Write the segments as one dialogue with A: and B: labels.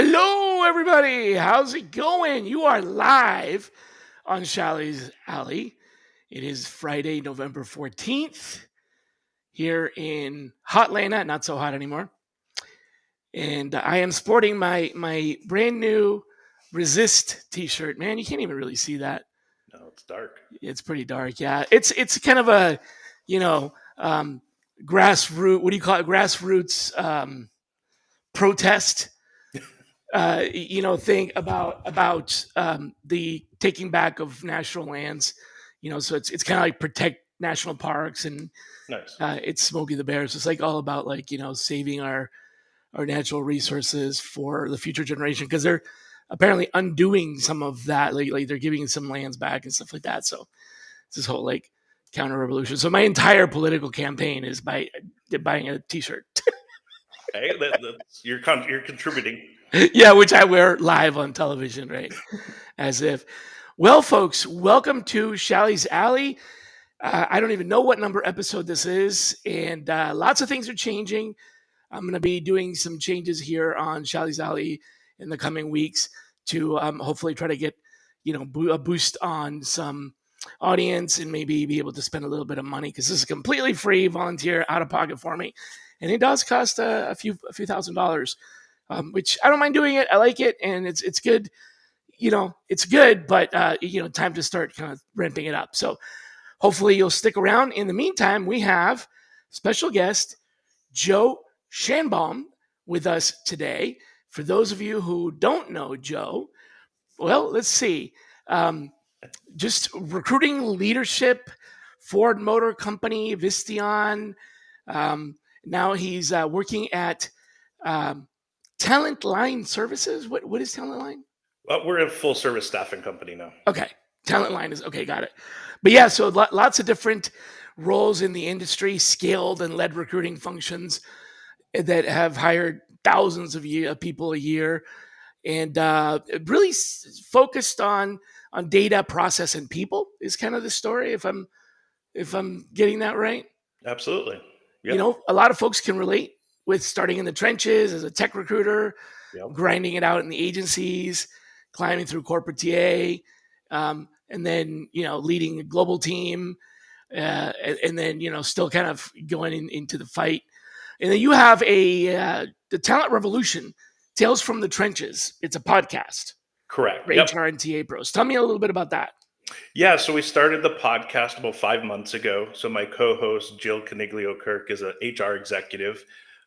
A: Hello, everybody. How's it going? You are live on Shally's Alley. It is Friday, November 14th here in Hotlanta, not so hot anymore. And I am sporting my brand new Resist t-shirt. Man, you can't even really see that.
B: No, it's dark.
A: It's pretty dark. Yeah. It's kind of a, you know, grassroots, what do you call it? Grassroots protest thing about the taking back of national lands. So it's kind of like protect national parks, and
B: Nice.
A: it's Smokey the Bear. So it's like all about saving our natural resources for the future generation, because they're apparently undoing some of that. Like they're giving some lands back and stuff like that. So it's this whole like counter revolution. So my entire political campaign is by buying a T-shirt.
B: Hey, you're contributing.
A: Yeah, which I wear live on television, right? As if. Well, folks, welcome to Shally's Alley. I don't even know what number episode this is, and lots of things are changing. I'm going to be doing some changes here on Shally's Alley in the coming weeks to hopefully try to get a boost on some audience and maybe be able to spend a little bit of money, because this is completely free, volunteer, out of pocket for me, and it does cost a few $1,000s. Which I don't mind doing it. I like it, and it's good. It's good, but time to start kind of ramping it up. So hopefully you'll stick around. In the meantime, we have special guest Joe Shanbaum with us today. For those of you who don't know Joe, well, let's see. Just recruiting leadership, Ford Motor Company, Visteon. Now he's working at TalentLine Services. What is TalentLine?
B: Well, we're a full service staffing company now.
A: Okay, TalentLine is okay. Got it. But yeah, so lots of different roles in the industry, scaled and led recruiting functions that have hired thousands of people a year, and really focused on data, process, and people is kind of the story. If I'm getting that right.
B: Absolutely. Yep.
A: A lot of folks can relate with starting in the trenches as a tech recruiter,
B: Yep.
A: grinding it out in the agencies, climbing through corporate TA, and then leading a global team, and then still kind of going into the fight. And then you have the Talent Revolution, Tales from the Trenches. It's a podcast.
B: Correct.
A: For
B: Yep.
A: HR and TA pros. Tell me a little bit about that.
B: Yeah, so we started the podcast about 5 months ago. So my co-host Jill Caniglio-Kirk is an HR executive,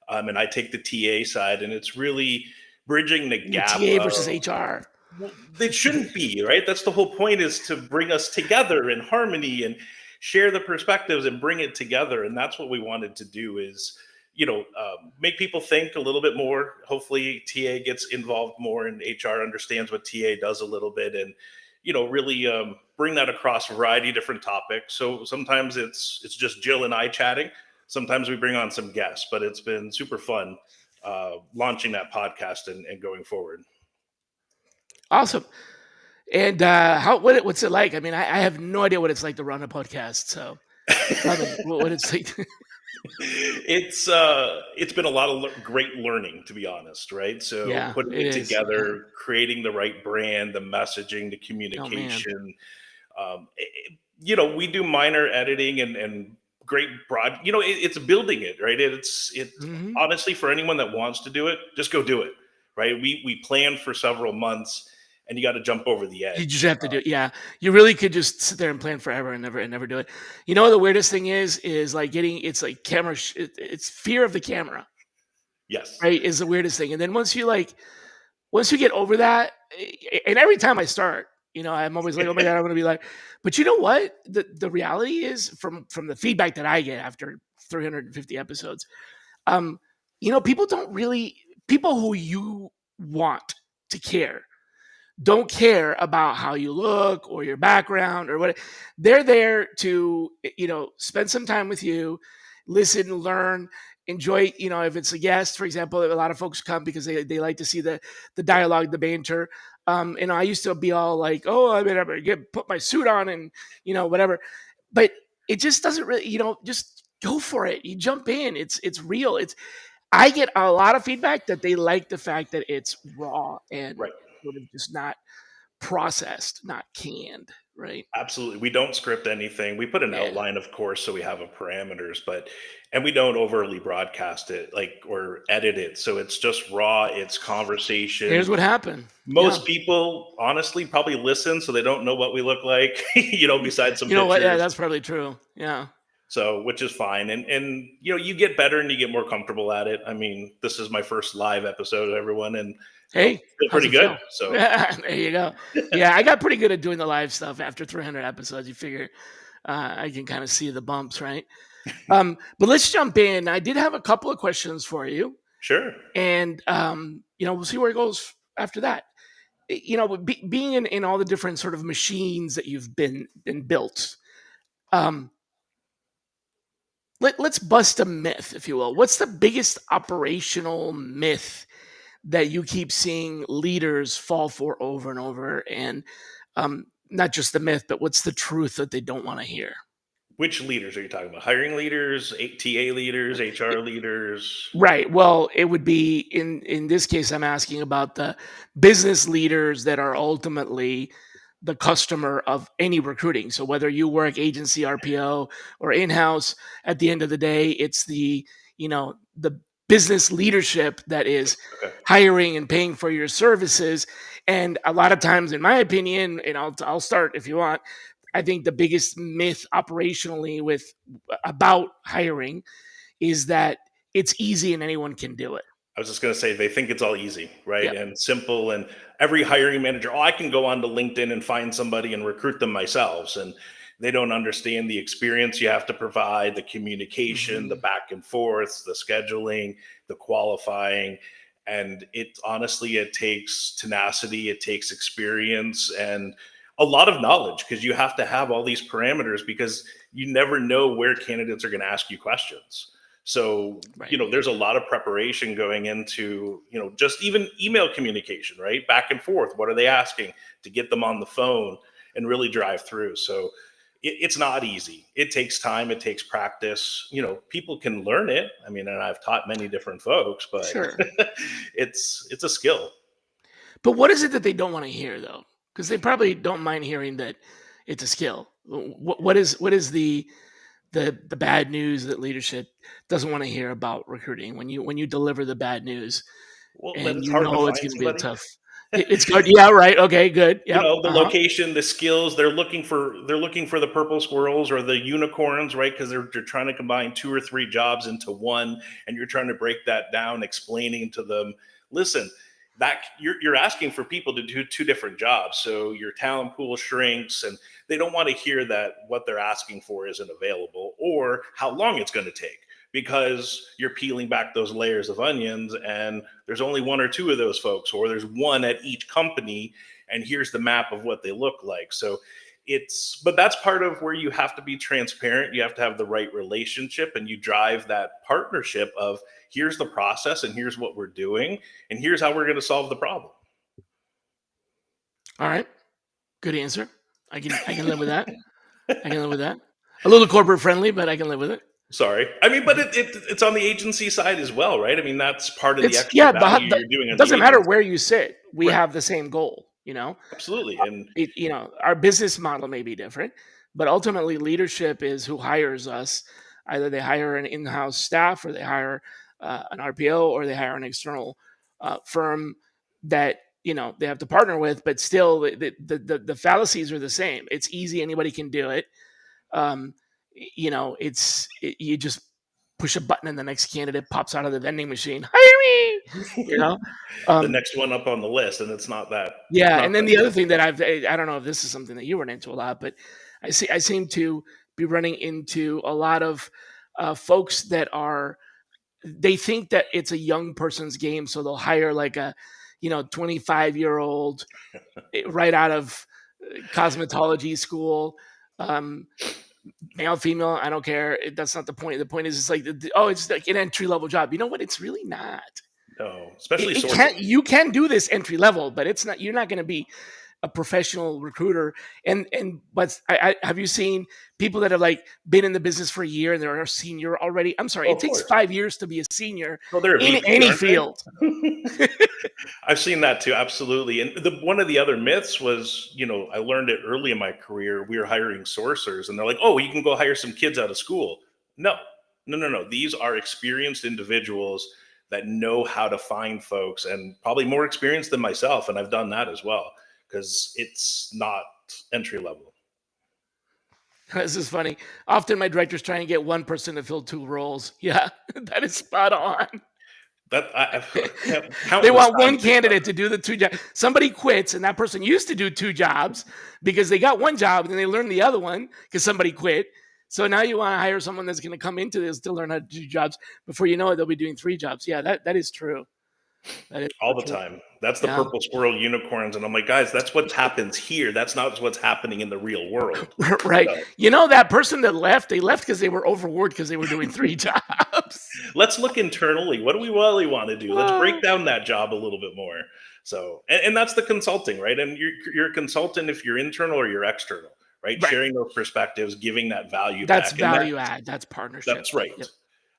B: and I take the TA side, and it's really bridging the gap.
A: TA versus HR.
B: Well, it shouldn't be, right? That's the whole point, is to bring us together in harmony and share the perspectives and bring it together. And that's what we wanted to do, is make people think a little bit more. Hopefully TA gets involved more, and HR understands what TA does a little bit, and really bring that across a variety of different topics. So sometimes it's just Jill and I chatting. Sometimes we bring on some guests, but it's been super fun launching that podcast and going forward.
A: Awesome. And what's it like? I mean, I have no idea what it's like to run a podcast. So what it's like.
B: It's been a lot of great learning, to be honest, right? So putting it together, creating the right brand, the messaging, the communication. We do minor editing and great broad. It's building it, right? It's honestly, for anyone that wants to do it, just go do it, right? We planned for several months, and you got to jump over the edge.
A: You just have to do it. Yeah. You really could just sit there and plan forever and never do it. The weirdest thing is like it's like camera. It's fear of the camera.
B: Yes.
A: Right. Is the weirdest thing. And then once you get over that, and every time I start, I'm always like, oh my God, I'm going to be like, but you know what? The reality is, from the feedback that I get after 350 episodes, people who you want to care don't care about how you look or your background or what. They're there to, spend some time with you, listen, learn, enjoy. If it's a guest, for example, a lot of folks come because they like to see the dialogue, the banter. I used to be all like, oh, I mean, I'm gonna put my suit on and, whatever. But it just doesn't really, just go for it. You jump in. It's real. I get a lot of feedback that they like the fact that it's raw and
B: Right.
A: sort of just not processed, not canned, right?
B: Absolutely. We don't script anything. We put an
A: Yeah.
B: outline, of course, so we have a parameters, but and we don't overly broadcast it like or edit it. So it's just raw, it's conversation.
A: Here's what happened. Yeah.
B: Most people honestly probably listen so they don't know what we look like, you know, besides some
A: You know what? Yeah,
B: pictures.
A: that's probably true. Yeah.
B: So, which is fine. And you know, you get better and you get more comfortable at it. I mean, this is my first live episode, everyone, and you know,
A: Hey,
B: feel
A: how's
B: pretty
A: it
B: good.
A: feel?
B: So,
A: There you go. Yeah, I got pretty good at doing the live stuff after 300 episodes. You figure I can kind of see the bumps, right? But let's jump in. I did have a couple of questions for you,
B: sure.
A: and we'll see where it goes after that. Being in all the different sort of machines that you've been built, um, let's bust a myth, if you will. What's the biggest operational myth that you keep seeing leaders fall for over and over? And not just the myth, but what's the truth that they don't want to hear?
B: Which leaders are you talking about? Hiring leaders, TA leaders, HR leaders?
A: Right. Well, it would be in this case, I'm asking about the business leaders that are ultimately the customer of any recruiting. So whether you work agency, RPO, or in-house, at the end of the day, it's the business leadership that is
B: Okay.
A: hiring and paying for your services. And a lot of times, in my opinion, and I'll start if you want. I think the biggest myth operationally with about hiring is that it's easy and anyone can do it.
B: I was just going to say they think it's all easy, right?
A: Yep.
B: And simple. And every hiring manager, oh, I can go on to LinkedIn and find somebody and recruit them myself. And they don't understand the experience you have to provide, the communication, the
A: Mhm.
B: back and forth, the scheduling, the qualifying. And it honestly, it takes tenacity, it takes experience and a lot of knowledge because you have to have all these parameters because you never know where candidates are going to ask you questions. So, you
A: Right.
B: know, there's a lot of preparation going into, you know, just even email communication, right? Back and forth. What are they asking to get them on the phone and really drive through? So it's not easy. It takes time. It takes practice. You know, people can learn it. I mean, and I've taught many different folks, but
A: Sure.
B: it's a skill.
A: But what is it that they don't want to hear though? Because they probably don't mind hearing that it's a skill. What is the bad news that leadership doesn't want to hear about recruiting when you deliver the bad news
B: Well, that
A: and
B: it's hard to
A: it's
B: find
A: going to be a
B: somebody.
A: tough. It's good. Yeah. Right. Okay. Good.
B: You
A: Yep.
B: know, the
A: Uh huh.
B: location, the skills, they're looking for the purple squirrels or the unicorns, right? Because they're trying to combine two or three jobs into one, and you're trying to break that down, explaining to them, listen, that you're asking for people to do two different jobs, so your talent pool shrinks, and they don't want to hear that what they're asking for isn't available or how long it's going to take because you're peeling back those layers of onions and there's only one or two of those folks or there's one at each company and here's the map of what they look like. So but that's part of where you have to be transparent. You have to have the right relationship and you drive that partnership of here's the process and here's what we're doing and here's how we're going to solve the problem.
A: All right. Good answer. I can live with that. I can live with that. A little corporate friendly, but I can live with it.
B: Sorry. I mean, but
A: Mhm.
B: it's on the agency side as well, right? I mean, that's part of the
A: It's
B: extra
A: yeah.
B: value you're doing
A: It
B: on the
A: doesn't matter
B: agency.
A: where you sit. We
B: Right.
A: have the same goal.
B: Absolutely. And
A: Our business model may be different, but ultimately leadership is who hires us. Either they hire an in-house staff, or they hire an RPO, or they hire an external firm that they have to partner with. But still, the fallacies are the same. It's easy; anybody can do it. Um, you just push a button, and the next candidate pops out of the vending machine. Hire me. You know.
B: the
A: Um,
B: next one up on the list, and it's not that
A: Yeah,
B: not
A: and then
B: that
A: the other thing
B: simple.
A: that I don't know if this is something that you run into a lot, but I seem to be running into a lot of folks that they think that it's a young person's game, so they'll hire like a 25-year-old right out of cosmetology school, um, male, female, I don't care. That's not the point. The point is, it's like it's like an entry level job. You know what? It's really not.
B: No, especially
A: It
B: sourcing.
A: can't. You can do this entry level, but it's not. You're not going to be. a professional recruiter. But have you seen people that have like been in the business for a year and they're a senior already? I'm sorry,
B: Oh,
A: it
B: of
A: takes
B: course.
A: 5 years to be a senior
B: Oh, they're a
A: in
B: VP,
A: any
B: aren't
A: field.
B: they? I've seen that too, absolutely. And one of the other myths was, I learned it early in my career. We were hiring sourcers, and they're like, "Oh, you can go hire some kids out of school." No, no, no, no. These are experienced individuals that know how to find folks, and probably more experienced than myself. And I've done that as well because it's not entry level.
A: This is funny. Often my director's trying to get one person to fill two roles. Yeah, that is spot on.
B: That I've
A: They
B: countless
A: want
B: times
A: one
B: they've done
A: candidate to do the two jobs. Somebody quits, and that person used to do two jobs because they got one job and then they learned the other one because somebody quit. So now you want to hire someone that's going to come into this to learn how to do jobs. Before you know it, they'll be doing three jobs. Yeah, that is true. That is
B: all
A: so
B: the
A: true.
B: time. That's the
A: Yeah,
B: purple squirrel unicorns, and I'm like, guys, that's what happens here. That's not what's happening in the real world.
A: right.
B: So
A: You know that person that left? They left because they were overworked because they were doing three jobs.
B: let's look internally. What do we really want to do? Let's break down that job a little bit more. So, and that's the consulting, right? And you're a consultant if you're internal or you're external, right?
A: Right.
B: Sharing those perspectives, giving that value
A: That's
B: back, and
A: value add. That's partnership.
B: that's right.
A: Yep.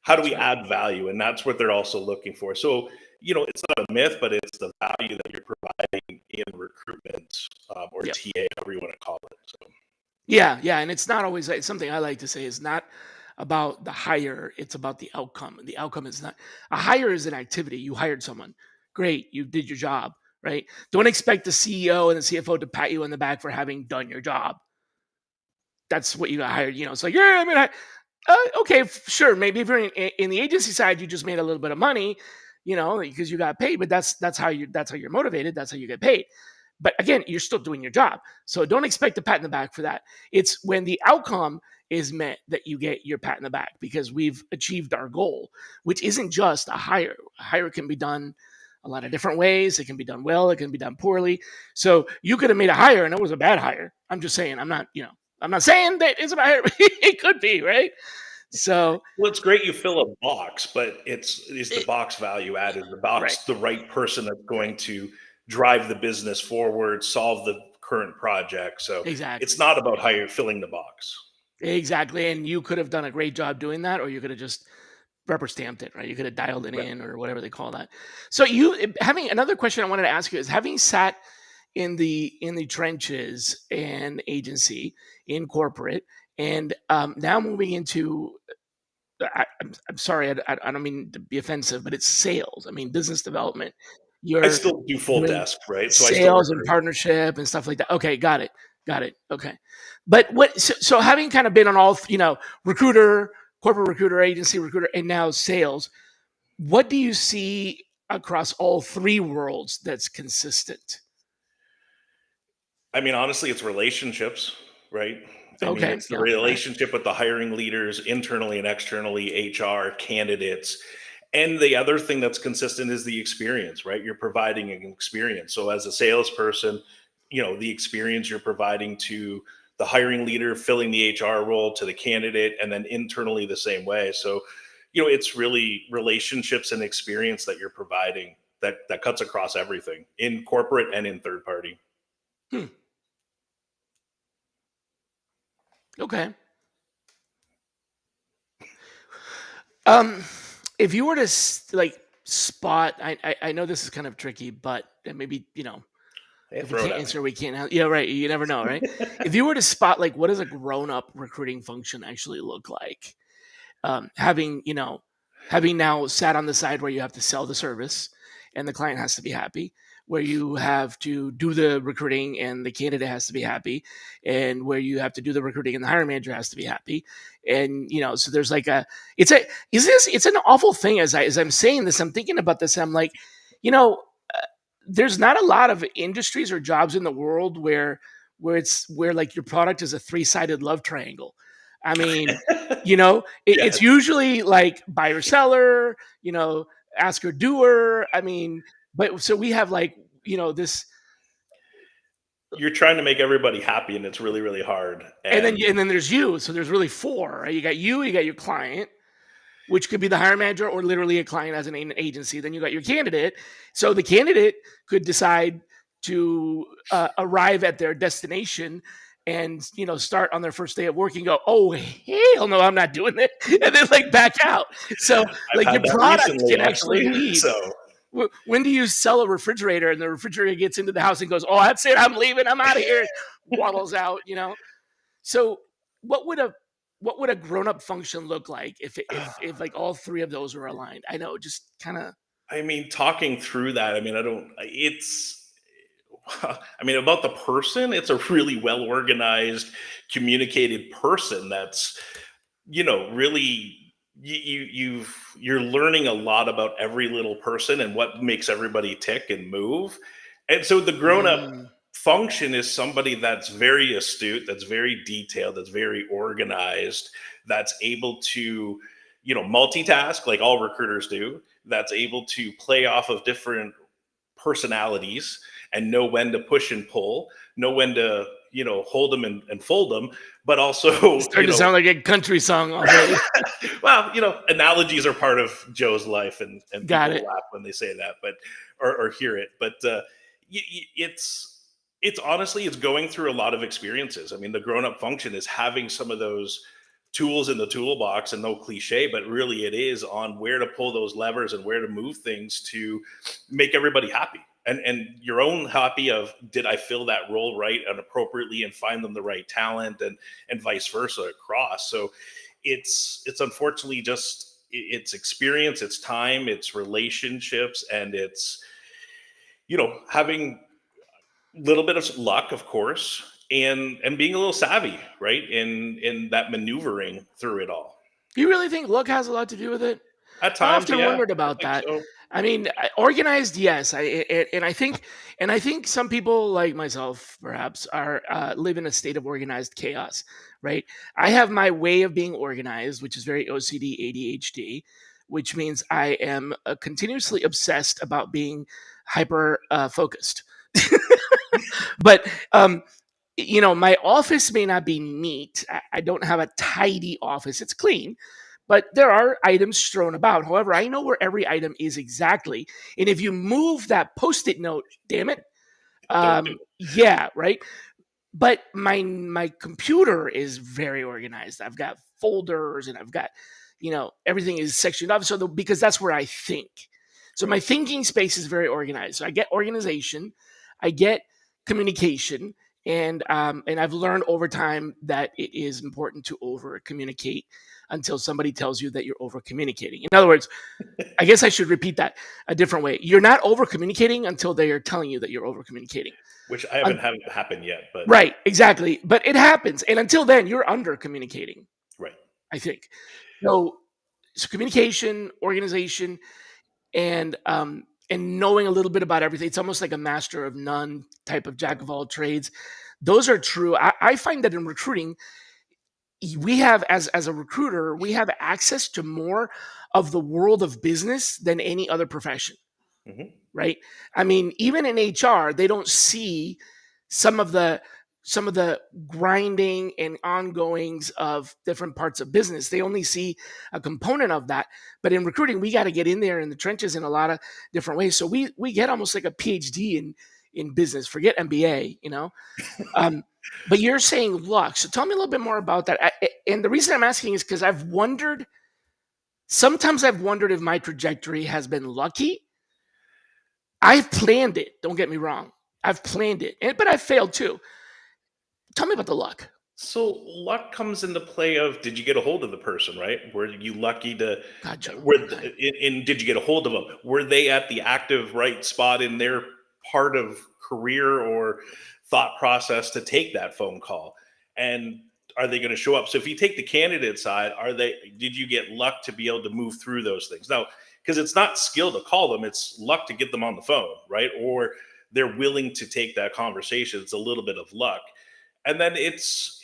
B: How do
A: That's
B: we
A: right.
B: add value? And that's what they're also looking for. So, it's not a myth, but it's the value that you're providing in recruitment, or
A: Yep.
B: TA, however you want to call it. So,
A: Yeah, yeah, and it's not always it's something I like to say is not about the hire, it's about the outcome. The outcome is not a hire is an activity. You hired someone. Great, you did your job, right? Don't expect the CEO and the CFO to pat you on the back for having done your job. That's what you got hired. It's like, yeah, I mean, okay, sure. Maybe if you're in the agency side, you just made a little bit of money, because you got paid. But that's how you're motivated. That's how you get paid. But again, you're still doing your job, so don't expect a pat in the back for that. It's when the outcome is met that you get your pat in the back because we've achieved our goal, which isn't just a hire. A hire can be done a lot of different ways. It can be done well. It can be done poorly. So you could have made a hire and it was a bad hire. I'm just saying. I'm not saying that it's a bad hire. It could be, right? So,
B: well, it's great you fill a box, but is the
A: it,
B: box value added? The
A: right,
B: box the right person that's
A: right,
B: going to drive the business forward, solve the current project. So it's
A: exactly,
B: not about how you're filling the box.
A: exactly. And you could have done a great job doing that, or you could have just rubber stamped it, right? You could have dialed it
B: Right.
A: in or whatever they call that. So having another question I wanted to ask you is having sat in the trenches and agency in corporate and now moving into I'm sorry, I don't mean to be offensive, but it's sales. I mean, business development.
B: I
A: You're
B: still do full
A: doing
B: desk, right? So I still
A: sales and
B: recruit.
A: partnership and stuff like that. Okay, got it. Got it. Okay. But so having kind of been on all, recruiter, corporate recruiter, agency recruiter, and now sales, what do you see across all three worlds that's consistent?
B: I mean, honestly, it's relationships, right? I mean,
A: Okay.
B: it's the
A: Yeah. Right.
B: relationship with the hiring leaders internally and externally, HR, candidates. And the other thing that's consistent is the experience, right? You're providing an experience. So as a salesperson, the experience you're providing to the hiring leader, filling the HR role, to the candidate, and then internally the same way. So, it's really relationships and experience that you're providing that cuts across everything in corporate and in third party.
A: Hmm. Okay. Um, if you were to like spot, I know this is kind of tricky, but maybe
B: Hey,
A: if we
B: throw it
A: can't
B: at me.
A: answer, we can't. Yeah, right. You never know, right? If you were to spot, like, what does a grown-up recruiting function actually look like? Having now sat on the side where you have to sell the service and the client has to be happy, where you have to do the recruiting and the candidate has to be happy, and where you have to do the recruiting and the hiring manager has to be happy. And so there's like it's an awful thing as I'm saying this, I'm thinking about this, I'm like, you know, there's not a lot of industries or jobs in the world where like your product is a three-sided love triangle. I mean, it's
B: Yes,
A: usually like buyer seller, asker doer. I mean, but so we have like, this,
B: you're trying to make everybody happy, and it's really, really hard.
A: and then
B: And
A: and then there's you. So there's really four, right? You got your client, which could be the hiring manager or literally a client as an agency. Then you got your candidate. So the candidate could decide to arrive at their destination and start on their first day of work and go, oh hell no, I'm not doing it, and then like back out. So
B: I've
A: like
B: had
A: your
B: that
A: product
B: recently,
A: can actually
B: actually.
A: lead.
B: So
A: When do you sell a refrigerator and the refrigerator gets into the house and goes, oh, that's it, I'm leaving, I'm out of here, waddles out, So what would a grown-up function look like if like all three of those were aligned? I know, just kind of.
B: I mean, talking through that, I mean, I don't. It's. I mean, about the person, it's a really well organized, communicated person. That's really you're learning a lot about every little person and what makes everybody tick and move. And so the grown up
A: Mm.
B: function is somebody that's very astute, that's very detailed, that's very organized, that's able to multitask like all recruiters do, that's able to play off of different personalities and know when to push and pull, know when to hold them and fold them, but
A: It's
B: also
A: starting to sound like a country song already.
B: well, analogies are part of Joe's life, and
A: Got
B: people
A: it.
B: laugh when they say that, but or hear it. But it's honestly it's going through a lot of experiences. I mean, the grown up function is having some of those tools in the toolbox, and no cliche, but really it is on where to pull those levers and where to move things to make everybody happy. And your own happy of, did I fill that role right and appropriately and find them the right talent, and vice versa across. So it's unfortunately just it's experience, it's time, it's relationships, and it's having a little bit of luck, of course, and being a little savvy, right, in that maneuvering through it all.
A: Do you really think luck has a lot to do with it?
B: At
A: I
B: times,
A: often
B: yeah,
A: wondered
B: I
A: about
B: think
A: that.
B: so.
A: I mean, organized, yes. And I think some people like myself, perhaps, are live in a state of organized chaos. Right? I have my way of being organized, which is very OCD, ADHD, which means I am continuously obsessed about being hyper focused. But my office may not be neat. I don't have a tidy office. It's clean, but there are items strewn about. However, I know where every item is exactly. And if you move that post-it note, damn it,
B: Don't do
A: yeah, right. But my computer is very organized. I've got folders and I've got, everything is sectioned off. So because that's where I think. So
B: it
A: my
B: right.
A: thinking space is very organized. So I get organization, I get communication, and I've learned over time that it is important to over communicate until somebody tells you that you're over communicating. In other words, I guess I should repeat that a different way. You're not over communicating until they are telling you that you're over communicating.
B: Which I haven't had happen yet, but
A: Right, exactly. But it happens. And until then, you're under communicating,
B: right.
A: I think. So, so communication, organization, and knowing a little bit about everything. It's almost like a master of none type of jack of all trades. Those are true. I find that in recruiting, we have as a recruiter, we have access to more of the world of business than any other profession,
B: Hmm.
A: right? I mean, even in HR, they don't see some of the some of the grinding and ongoings of different parts of business. They only see a component of that. But in recruiting, we got to get in there in the trenches in a lot of different ways. So we get almost like a PhD in business. Forget MBA. Um, but you're saying luck. So tell me a little bit more about that. And the reason I'm asking is because sometimes I've wondered if my trajectory has been lucky. I've planned it. Don't get me wrong. I've planned it, but I've failed too. Tell me about the luck.
B: So luck comes into play of, did you get a hold of the person, right? Were you lucky to
A: Gotcha.
B: were
A: Okay.
B: did you get a hold of them? Were they at the active right spot in their part of career or thought process to take that phone call? And are they going to show up? So if you take the candidate side, did you get luck to be able to move through those things? Now, because it's not skill to call them, it's luck to get them on the phone, right? Or they're willing to take that conversation. It's a little bit of luck. And then it's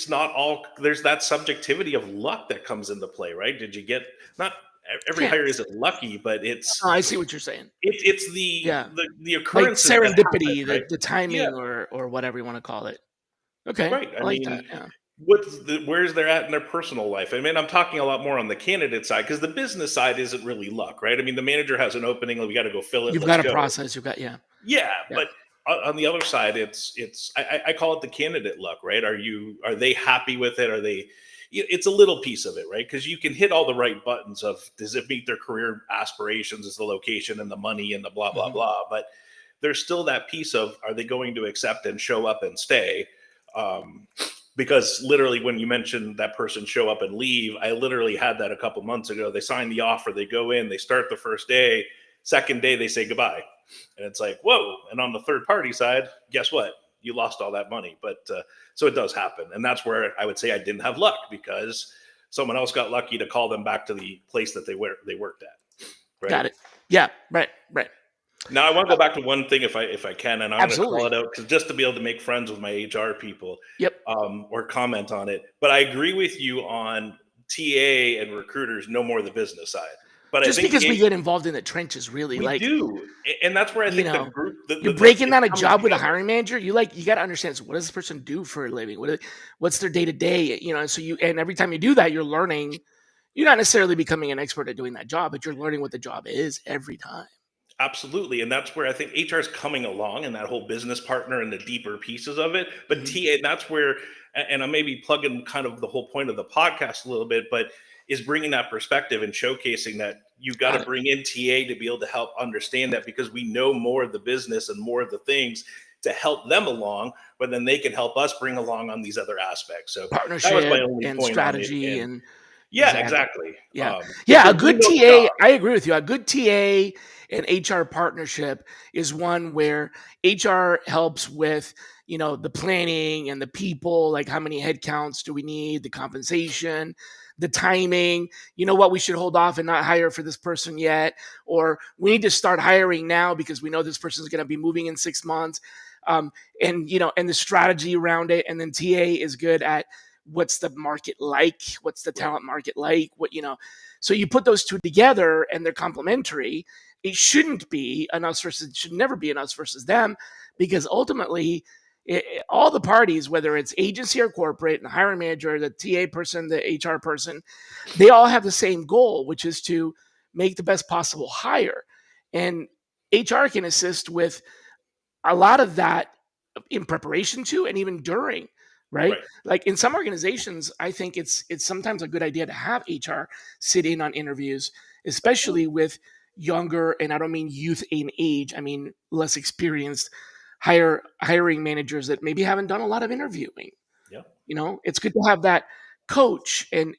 B: not all, there's that subjectivity of luck that comes into play, right? Did you get, not every
A: Can't.
B: hire isn't lucky, but
A: Oh, I see what you're saying.
B: it's the
A: Yeah.
B: the
A: Like
B: occurrences that happen,
A: serendipity,
B: right?
A: the
B: Yeah,
A: timing or whatever you want to call it. Okay.
B: right. I
A: I like that.
B: mean,
A: Yeah.
B: where's they're at in their personal life. I mean, I'm talking a lot more on the candidate side because the business side isn't really luck, right? I mean, the manager has an opening, we got to go fill it,
A: You've
B: let's
A: got a
B: go.
A: process. You've got, yeah.
B: Yeah,
A: Yeah.
B: but on the other side, I call it the candidate luck, right? Are they happy with it? Are they? It's a little piece of it, right? Because you can hit all the right buttons of does it meet their career aspirations, is the location and the money and the blah blah
A: Mhm.
B: blah, but there's still that piece of are they going to accept and show up and stay? Um, because literally, when you mentioned that person show up and leave, I literally had that a couple months ago. They sign the offer, they go in, they start the first day, second day they say goodbye, and it's like whoa. And on the third party side, guess what? You lost all that money. But so it does happen, and that's where I would say I didn't have luck because someone else got lucky to call them back to the place that they worked at. Right.
A: Got it. Yeah. Right. Right.
B: Now I want to go back to one thing if I can, and I'm going to call
A: Absolutely.
B: it out because just to be able to make friends with my HR people,
A: Yep.
B: or comment on it. But I agree with you on TA and recruiters know more of the business side. But I
A: Just
B: think
A: because we get involved in the trenches, really,
B: we
A: like,
B: do, and that's where I
A: you
B: think the
A: know,
B: group,
A: you're
B: the
A: breaking
B: it's
A: down a
B: coming
A: job with a
B: together.
A: hiring manager. You got to understand, so what does this person do for a living? What's their day to day? So and every time you do that, you're learning. You're not necessarily becoming an expert at doing that job, but you're learning what the job is every time.
B: Absolutely. And that's where I think HR is coming along and that whole business partner and the deeper pieces of it. But
A: Mhm.
B: TA, that's where, and I may be plugging kind of the whole point of the podcast a little bit, but is bringing that perspective and showcasing that you've got to
A: Got it.
B: bring in TA to be able to help understand that because we know more of the business and more of the things to help them along, but then they can help us bring along on these other aspects. So that was my
A: Partnership
B: only
A: and
B: point on it.
A: strategy
B: And
A: and
B: yeah,
A: exactly.
B: exactly.
A: Yeah.
B: It's
A: Yeah,
B: a
A: a
B: we
A: good
B: know the job.
A: TA, I agree with you. A good TA and HR partnership is one where HR helps with, the planning and the people, like how many headcounts do we need, the compensation, the timing, what we should hold off and not hire for this person yet, or we need to start hiring now because we know this person is going to be moving in 6 months. Um, and the strategy around it. And then TA is good at what's the market like, what's the
B: Right.
A: talent market like, so you put those two together and they're complementary. It shouldn't be an us versus, it should never be an us versus them, because ultimately all the parties, whether it's agency or corporate, and the hiring manager, the TA person, the HR person, they all have the same goal, which is to make the best possible hire. And HR can assist with a lot of that in preparation to and even during, right?
B: Right.
A: Like in some organizations, I think it's sometimes a good idea to have HR sit in on interviews, especially with younger, and I don't mean youth in age, I mean less experienced hiring managers that maybe haven't done a lot of interviewing.
B: Yeah.
A: It's good to have that coach in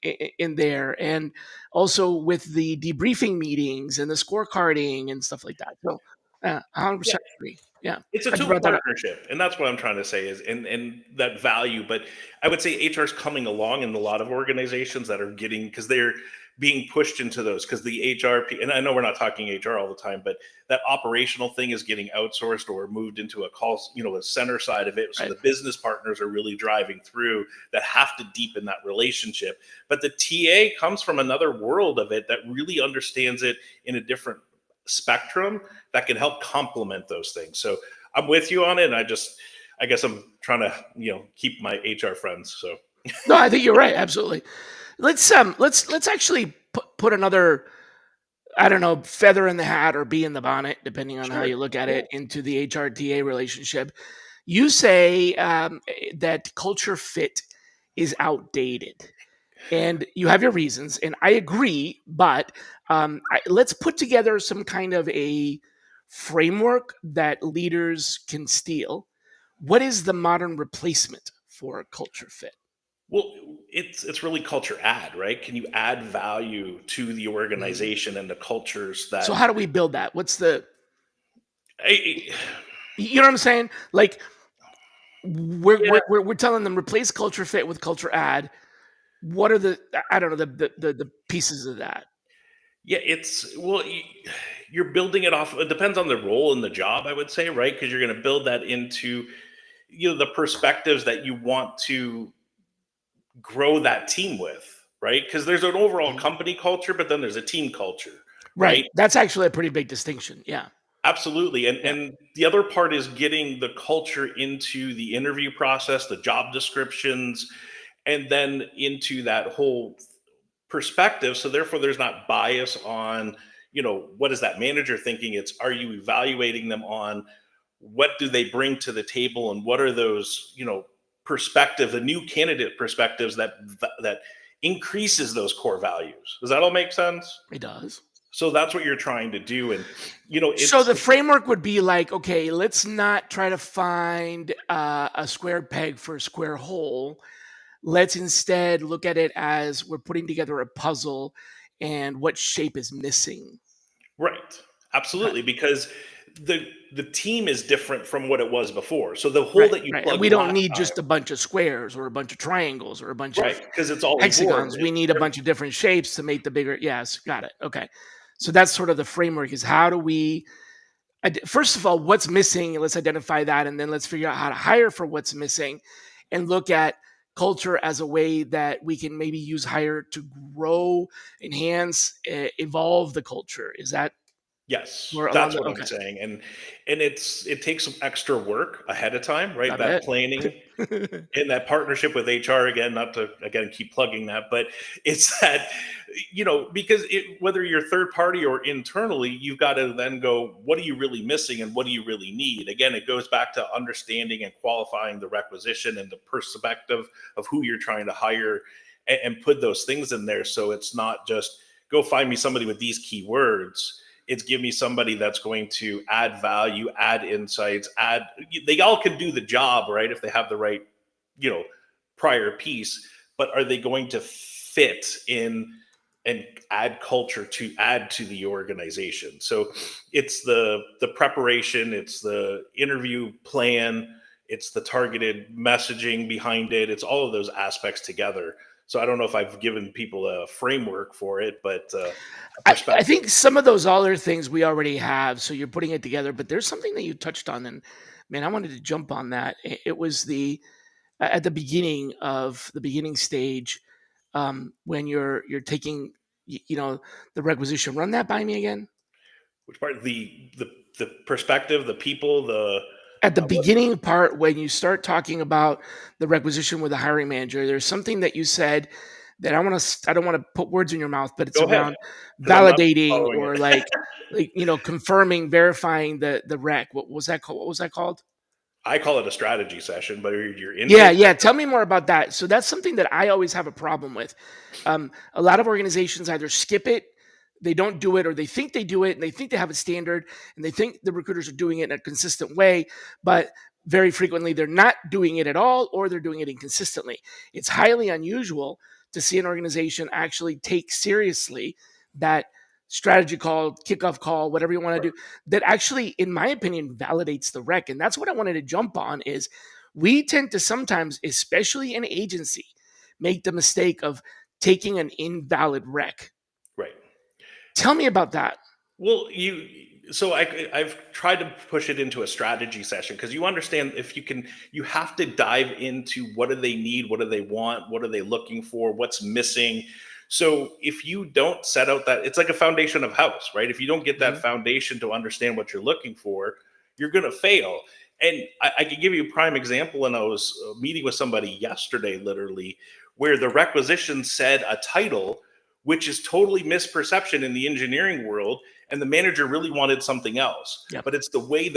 A: there, and also with the debriefing meetings and the scorecarding and stuff like that. So 100% agree. Yeah.
B: It's a
A: Glad you
B: two
A: brought that up.
B: partnership, and that's what I'm trying to say is and that value. But I would say HR is coming along in a lot of organizations that are getting because they're being pushed into those because the and I know we're not talking HR all the time, but that operational thing is getting outsourced or moved into a call, a center side of it. So
A: Right.
B: the business partners are really driving through that have to deepen that relationship. But the TA comes from another world of it that really understands it in a different spectrum that can help complement those things. So I'm with you on it. And I guess I'm trying to, keep my HR friends. So
A: No, I think you're right. Absolutely. Let's actually put another, I don't know, feather in the hat or bee in the bonnet, depending on how
B: sure.
A: you look at
B: Yeah.
A: it, into the HRTA relationship. You say that culture fit is outdated, and you have your reasons, and I agree. But let's put together some kind of a framework that leaders can steal. What is the modern replacement for culture fit?
B: Well, it's really culture add, right? Can you add value to the
A: Mhm.
B: organization and the cultures
A: So
B: that
A: how do we build that? What's the,
B: I,
A: you know what I'm saying? Like
B: yeah,
A: we're telling them replace culture fit with culture add. What are the, I don't know, the pieces of that?
B: yeah, you're building it off. It depends on the role in the job, I would say, right? Because you're going to build that into, the perspectives that you want to grow that team with, right? Because there's an overall
A: Mhm.
B: company culture, but then there's a team culture,
A: Right.
B: right?
A: That's actually a pretty big distinction. Yeah.
B: Absolutely. And
A: Yeah.
B: and the other part is getting the culture into the interview process, the job descriptions, and then into that whole perspective. So therefore there's not bias on, what is that manager thinking? It's, are you evaluating them on what do they bring to the table, and what are those, perspective, the new candidate perspectives that increases those core values. Does that all make sense?
A: It does.
B: So that's what you're trying to do. And
A: So
B: it's
A: the framework would be like, okay, let's not try to find a square peg for a square hole. Let's instead look at it as we're putting together a puzzle, and what shape is missing.
B: right.
A: Okay.
B: Absolutely, because the team is different from what it was before. So the hole
A: Right,
B: that you
A: right. And
B: plugged
A: we don't
B: last
A: need
B: time,
A: just a bunch of squares or a bunch of triangles or a bunch
B: right?
A: of
B: Because it's all evolved.
A: hexagons. We need a bunch of different shapes to make the bigger. Yes, got it. Okay. So that's sort of the framework, is how do we, first of all, what's missing? Let's identify that. And then let's figure out how to hire for what's missing, and look at culture as a way that we can maybe use hire to grow, enhance, evolve the culture. Is that
B: Yes,
A: more along
B: that's
A: the,
B: what I'm
A: okay.
B: saying. And it takes some extra work ahead of time, right?
A: I
B: That
A: bet.
B: planning and that partnership with HR, again, not to again keep plugging that, but it's that, because whether you're third party or internally, you've got to then go, what are you really missing and what do you really need? Again, it goes back to understanding and qualifying the requisition and the perspective of who you're trying to hire, and put those things in there. So it's not just go find me somebody with these keywords. It's give me somebody that's going to add value, add insights, they all can do the job, right? If they have the right, you know, prior piece, but are they going to fit in and add culture to add to the organization? So it's the preparation, it's the interview plan, it's the targeted messaging behind it. It's all of those aspects together. So I don't know if I've given people a framework for it, but a
A: I
B: perspective.
A: think some of those other things we already have, so you're putting it together. But there's something that you touched on, and man, I wanted to jump on that. It was the at the beginning of the beginning stage, when you're taking the requisition. Run that by me again.
B: Which part? The perspective, the people,
A: At the
B: what?
A: beginning part, when you start talking about the requisition with the hiring manager, there's something that you said that I don't want to put words in your mouth, but it's
B: Go ahead,
A: around
B: because I'm not
A: validating,
B: following
A: or
B: it.
A: like confirming, verifying the rec. What was that called? What was that called?
B: I call it a strategy session, but your
A: Yeah,
B: intake
A: yeah. Tell me more about that. So that's something that I always have a problem with. A lot of organizations either skip it, they don't do it, or they think they do it, and they think they have a standard, and they think the recruiters are doing it in a consistent way, but very frequently they're not doing it at all, or they're doing it inconsistently. It's highly unusual to see an organization actually take seriously that strategy call, kickoff call, whatever you want to do, that actually, in my opinion, validates the rec. And that's what I wanted to jump on is, we tend to sometimes, especially in agency, make the mistake of taking an invalid rec.
B: right.
A: Tell me about that.
B: Well, so I've tried to push it into a strategy session, because you understand, if you have to dive into what do they need, what do they want, what are they looking for, what's missing. So if you don't set out that, it's like a foundation of house, right? If you don't get that
A: Mhm.
B: foundation to understand what you're looking for, you're going to fail. And I can give you a prime example. And I was meeting with somebody yesterday, literally, where the requisition said a title, which is totally misperception in the engineering world, and the manager really wanted something else.
A: Yep.
B: But it's the way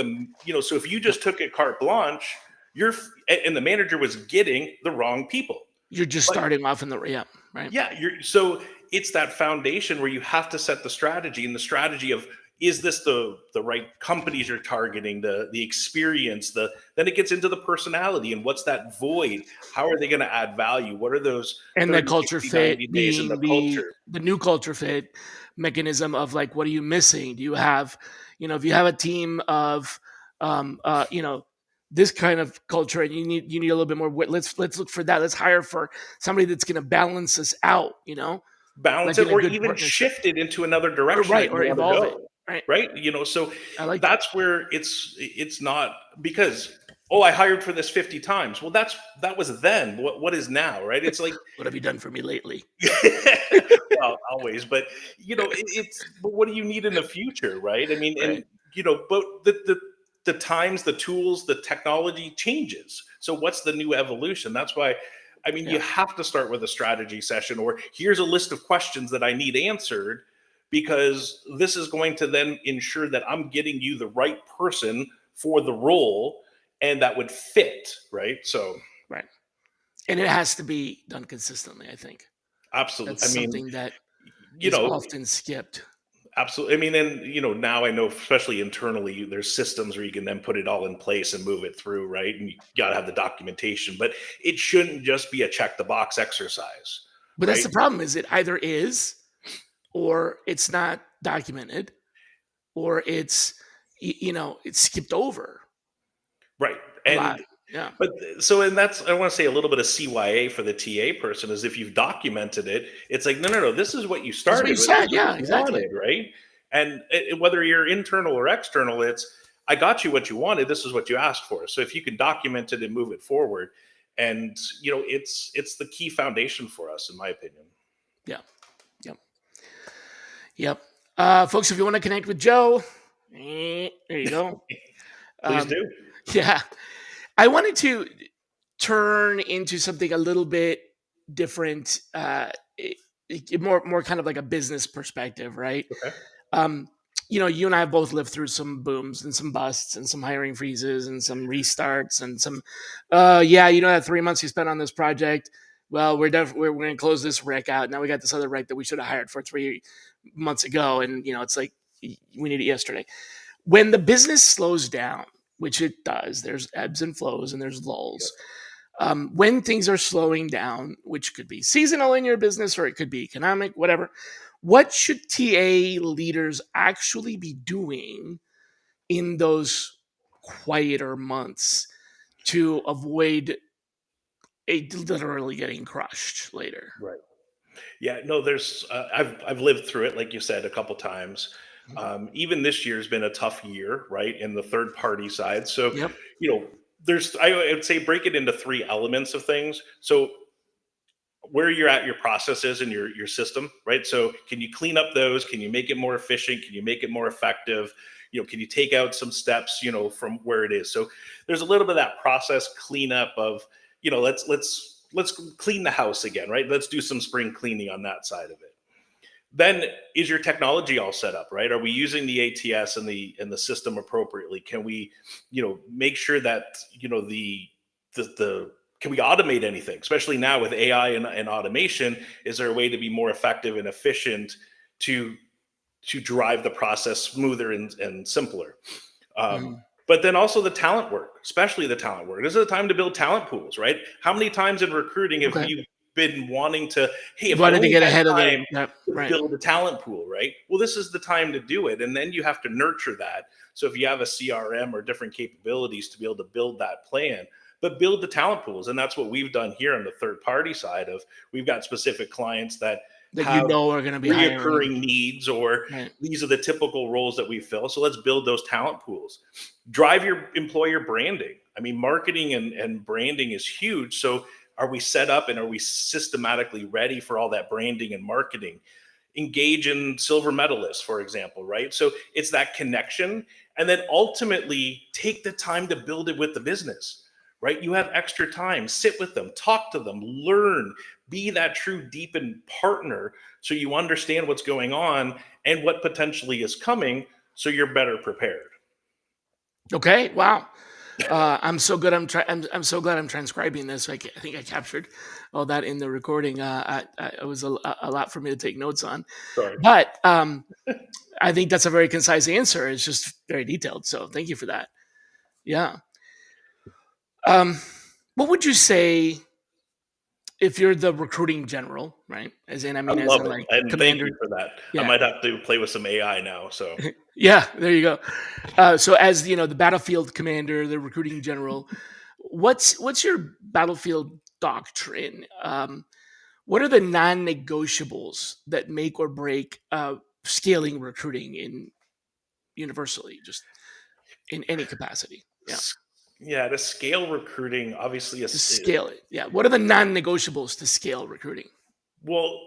B: so if you
A: Yep.
B: just took it carte blanche, you're and the manager was getting the wrong people.
A: You're just
B: But
A: starting off in the, yeah, right.
B: yeah, so it's that foundation where you have to set the strategy, and the strategy of, is this the right companies you're targeting, the experience, then it gets into the personality, and what's that void, how are they going to add value, what are those
A: And the
B: 30,
A: culture
B: 60,
A: fit
B: 90 days in the
A: being the
B: culture.
A: the new culture fit mechanism of, like, what are you missing? Do you have, if you have a team of um uh you know this kind of culture, and you need a little bit more let's look for that. Let's hire for somebody that's going to balance us out,
B: Balance
A: like
B: it,
A: in a
B: or
A: good
B: even
A: partnership.
B: shift it into another
A: Or
B: direction
A: right,
B: that you
A: or
B: want to
A: evolve it.
B: go,
A: Right.
B: right? So
A: I like that.
B: that's where it's not, because, oh, I hired for this 50 times. Well, that was then. What is now, right? It's like,
A: What have you done for me lately?
B: well, always, but but what do you need in the future, right? I mean, and
A: Right.
B: but the times, the tools, the technology changes. So what's the new evolution? That's why I mean, you
A: Yeah.
B: have to start with a strategy session, or here's a list of questions that I need answered, because this is going to then ensure that I'm getting you the right person for the role and that would fit, right? So,
A: Right. And it has to be done consistently, I think.
B: absolutely.
A: That's
B: I mean,
A: something that
B: you
A: is
B: know,
A: often skipped.
B: absolutely. I mean, and now I know, especially internally, there's systems where you can then put it all in place and move it through, right? And you got to have the documentation, but it shouldn't just be a check the box exercise,
A: But that's
B: right?
A: the problem is it either is or it's not documented or it's skipped over
B: Right.
A: a lot.
B: And
A: Yeah.
B: but so, and that's, I want to say a little bit of CYA for the TA person is, if you've documented it, it's like, no, no, no, this is what you
A: That's what you
B: started with, this
A: said.
B: is what
A: Yeah,
B: you
A: exactly.
B: wanted, right? And whether you're internal or external, it's, I got you what you wanted, this is what you asked for. So if you can document it and move it forward, and it's the key foundation for us, in my opinion.
A: Yeah. Yep. Yep. Folks, if you want to connect with Joe, there you go.
B: Please
A: Um,
B: do.
A: yeah. I wanted to turn into something a little bit different, more kind of like a business perspective, right?
B: Okay.
A: Um, you and I have both lived through some booms and some busts and some hiring freezes and some restarts and some, yeah, that 3 months you spent on this project. Well, we're going to close this rec out. Now we got this other rec that we should have hired for 3 months ago, and it's like we need it yesterday. When the business slows down, which it does, there's ebbs and flows and there's
B: Yep.
A: lulls. When things are slowing down, which could be seasonal in your business or it could be economic, whatever, what should TA leaders actually be doing in those quieter months to avoid literally getting crushed later?
B: Right. Yeah, no, there's I've lived through it, like you said, a couple times. Even this year's been a tough year, right, in the third party side. So,
A: Yep.
B: you know, there's, I would say, break it into three elements of things. So where you're at, your processes and your system, right? So can you clean up those? Can you make it more efficient? Can you make it more effective? Can you take out some steps, from where it is? So there's a little bit of that process cleanup of, let's clean the house again, right? Let's do some spring cleaning on that side of it. Then, is your technology all set up, right? Are we using the ATS and the system appropriately? Can we, make sure that, the can we automate anything, especially now with AI and automation? Is there a way to be more effective and efficient to drive the process smoother and simpler? Um,
A: Mhm.
B: but then also the talent work, especially the talent work. This is a time to build talent pools, right? How many times in recruiting have
A: Okay.
B: you been wanting to, hey, if I
A: Wanted to
B: only
A: get
B: had
A: ahead of
B: time
A: yep,
B: to
A: right.
B: build a talent pool, right? Well, this is the time to do it. And then you have to nurture that. So if you have a CRM or different capabilities to be able to build that plan, but build the talent pools. And that's what we've done here on the third party side of, we've got specific clients that
A: That
B: have
A: are going to be hiring.
B: reoccurring needs, or
A: Right.
B: these are the typical roles that we fill. So let's build those talent pools. Drive your employer branding. I mean, marketing and branding is huge. So are we set up and are we systematically ready for all that branding and marketing? Engage in silver medalists, for example, right? So it's that connection. And then ultimately take the time to build it with the business, right? You have extra time, sit with them, talk to them, learn, be that true deepened partner, so you understand what's going on and what potentially is coming, so you're better prepared.
A: Okay. Wow. I'm so good. I'm so glad I'm transcribing this. I think I captured all that in the recording. It was a lot for me to take notes on,
B: Sorry.
A: but I think that's a very concise answer. It's just very detailed. So thank you for that. Yeah. Um, what would you say if you're the recruiting general, right?
B: I
A: As
B: love
A: in
B: it.
A: like
B: And thank
A: commander.
B: you for that. I
A: Yeah.
B: might have to play with some AI now. So
A: Yeah. There you go. So as the battlefield commander, the recruiting general, what's your battlefield doctrine? What are the non-negotiables that make or break scaling recruiting in universally, just in any capacity? Yeah,
B: s- yeah, to scale recruiting, obviously,
A: to scale it. Yeah, what are the non-negotiables to scale recruiting?
B: well,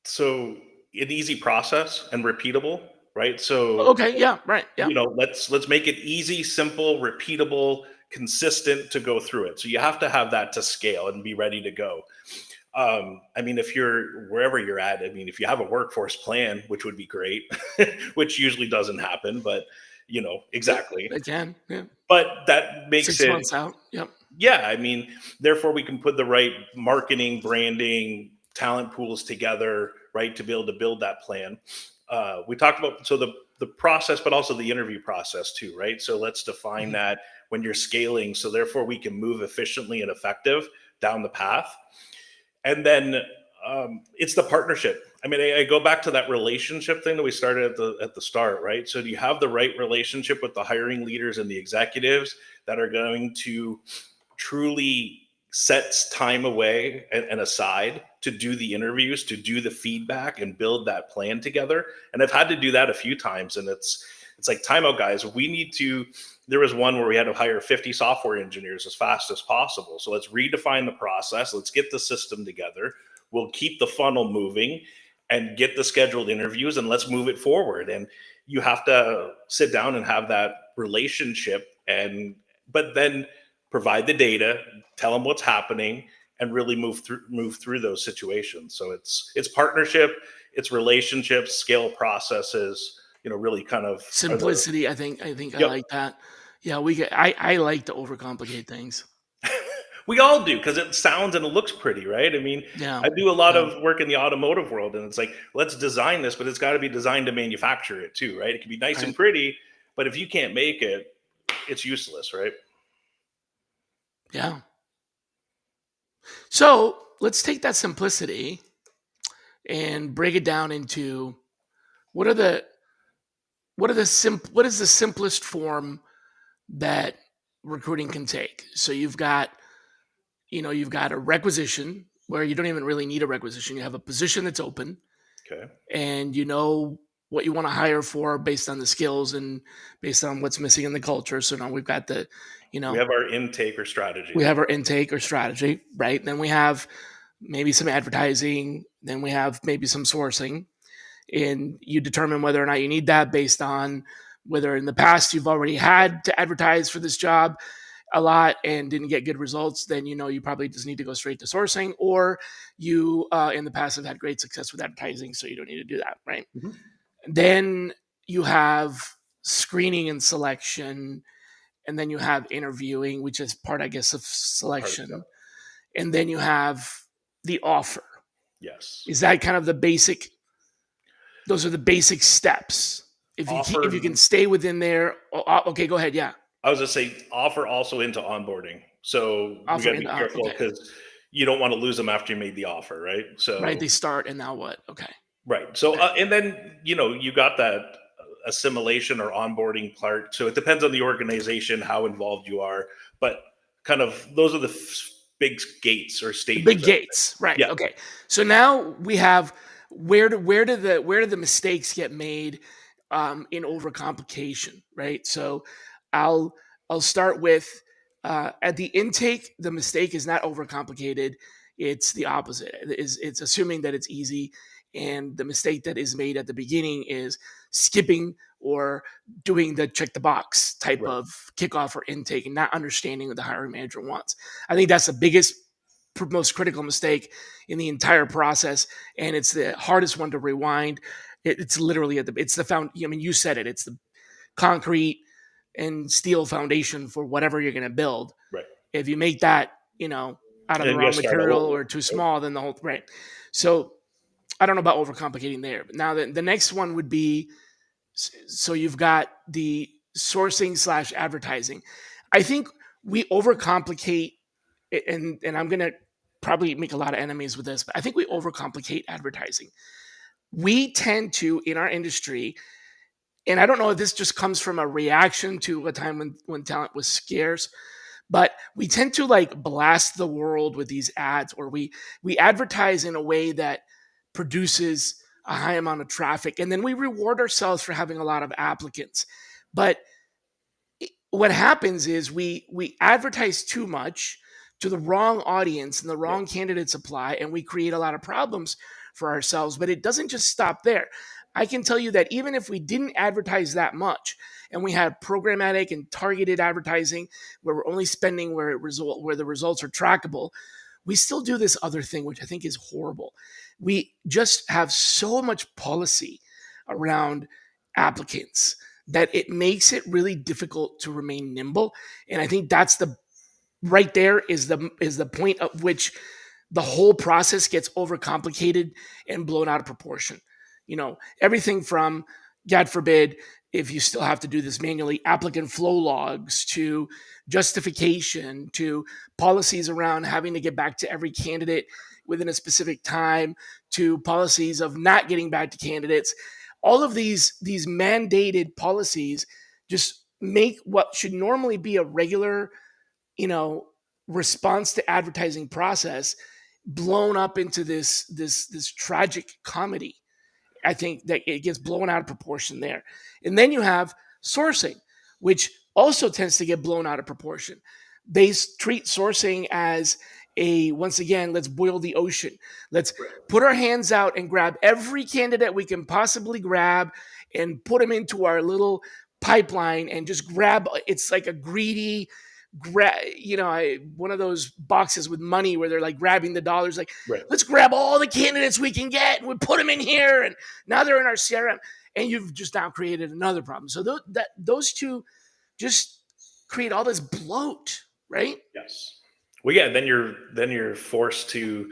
B: so an easy process and repeatable, right? So
A: Okay, yeah, right, yeah,
B: let's make it easy, simple, repeatable, consistent to go through it. So you have to have that to scale and be ready to go. I mean, if you're wherever you're at, I mean, if you have a workforce plan, which would be great, which usually doesn't happen, but exactly.
A: Again, yeah.
B: But that makes
A: 6
B: it,
A: months out. Yep.
B: yeah, I mean, therefore we can put the right marketing, branding, talent pools together, right, to be able to build that plan. We talked about the process, but also the interview process too, right? So let's define
A: Mhm.
B: that when you're scaling, so therefore we can move efficiently and effective down the path. And then it's the partnership. I mean, I go back to that relationship thing that we started at the start, right? So do you have the right relationship with the hiring leaders and the executives that are going to truly sets time away and aside to do the interviews, to do the feedback and build that plan together? And I've had to do that a few times, and it's like, time out, guys. We need to. There was one where we had to hire 50 software engineers as fast as possible. So let's redefine the process. Let's get the system together. We'll keep the funnel moving and get the scheduled interviews, and let's move it forward. And you have to sit down and have that relationship, and but then provide the data, tell them what's happening, and really move through those situations. So it's partnership, it's relationships, scale processes. Really kind of are the.
A: Simplicity. I think I
B: Yep.
A: like that. Yeah, we get. I like to overcomplicate things.
B: We all do, because it sounds and it looks pretty, right? I mean,
A: Yeah.
B: I do a lot
A: Yeah.
B: of work in the automotive world, and it's like, let's design this, but it's got to be designed to manufacture it too, right? It can be nice and
A: Right.
B: pretty, but if you can't make it, it's useless, right?
A: Yeah. So let's take that simplicity and break it down into what are the what is the simplest form that recruiting can take. So you've got a requisition where you don't even really need a requisition. You have a position that's open,
B: Okay.
A: and you know what you want to hire for based on the skills and based on what's missing in the culture. So now we've got the, you
B: We
A: know,
B: have our intake or strategy.
A: we have our intake or strategy, right? Then we have maybe some advertising, then we have maybe some sourcing, and you determine whether or not you need that based on whether in the past you've already had to advertise for this job a lot and didn't get good results. Then you probably just need to go straight to sourcing, or you in the past have had great success with advertising, so you don't need to do that, right?
B: Mhm.
A: Then you have screening and selection, and then you have interviewing, which is part, I guess, of
B: Part of
A: selection,
B: that.
A: and then you have the offer.
B: Yes.
A: Is that kind of the basic? Those are the basic steps. If you
B: Offer.
A: can stay within there, okay, go ahead. Yeah,
B: I was just say offer also into onboarding. So we
A: offer
B: got to
A: in
B: be
A: the
B: careful,
A: okay,
B: because you don't want to lose them after you made the offer, right?
A: right.
B: So
A: They start, and now what? Okay,
B: right. So
A: okay,
B: and then you got that assimilation or onboarding part. So it depends on the organization how involved you are, but kind of those are the big gates or
A: the big
B: stages.
A: gates, right?
B: Yeah.
A: Okay, so now we have where do the mistakes get made in overcomplication, right? So I'll I'll start with at the intake. The mistake is not overcomplicated; it's the opposite. It's assuming that it's easy, and the mistake that is made at the beginning is skipping or doing the check the box type
B: Right.
A: of kickoff or intake and not understanding what the hiring manager wants. I think that's the biggest, most critical mistake in the entire process, and it's the hardest one to rewind. It's literally it's the found. I mean, you said it. It's the concrete and steel foundation for whatever you're going to build.
B: Right.
A: If you make that, out of the
B: And you got
A: wrong
B: to start all
A: material
B: over.
A: or too
B: Right?
A: small, then the whole right. So I don't know about overcomplicating there. But now the next one would be, so you've got the sourcing slash advertising. I think we overcomplicate, and I'm gonna probably make a lot of enemies with this, but I think we overcomplicate advertising. We tend to, in our industry, and I don't know if this just comes from a reaction to a time when talent was scarce, but we tend to like blast the world with these ads, or we advertise in a way that produces a high amount of traffic, and then we reward ourselves for having a lot of applicants. But what happens is we advertise too much to the wrong audience, and the wrong
B: Yes.
A: candidates apply, and we create a lot of problems for ourselves. But it doesn't just stop there. I can tell you that even if we didn't advertise that much and we had programmatic and targeted advertising where we're only spending where the results are trackable, we still do this other thing, which I think is horrible. We just have so much policy around applicants that it makes it really difficult to remain nimble. And I think that's the right there is the point at which the whole process gets overcomplicated and blown out of proportion. Everything from, God forbid, if you still have to do this manually, applicant flow logs to justification to policies around having to get back to every candidate within a specific time to policies of not getting back to candidates. All of these mandated policies just make what should normally be a regular, you know, response to advertising process blown up into this tragic comedy. I think that it gets blown out of proportion there. And then you have sourcing, which also tends to get blown out of proportion. They treat sourcing as once again, let's boil the ocean. Let's put our hands out and grab every candidate we can possibly grab and put them into our little pipeline and just grab. It's like a greedy, one of those boxes with money where they're like grabbing the dollars, like,
B: Right.
A: let's grab all the candidates we can get and we put them in here. And now they're in our CRM. And you've just now created another problem. So those two just create all this bloat, right?
B: Yes. Well, yeah. Then you're forced to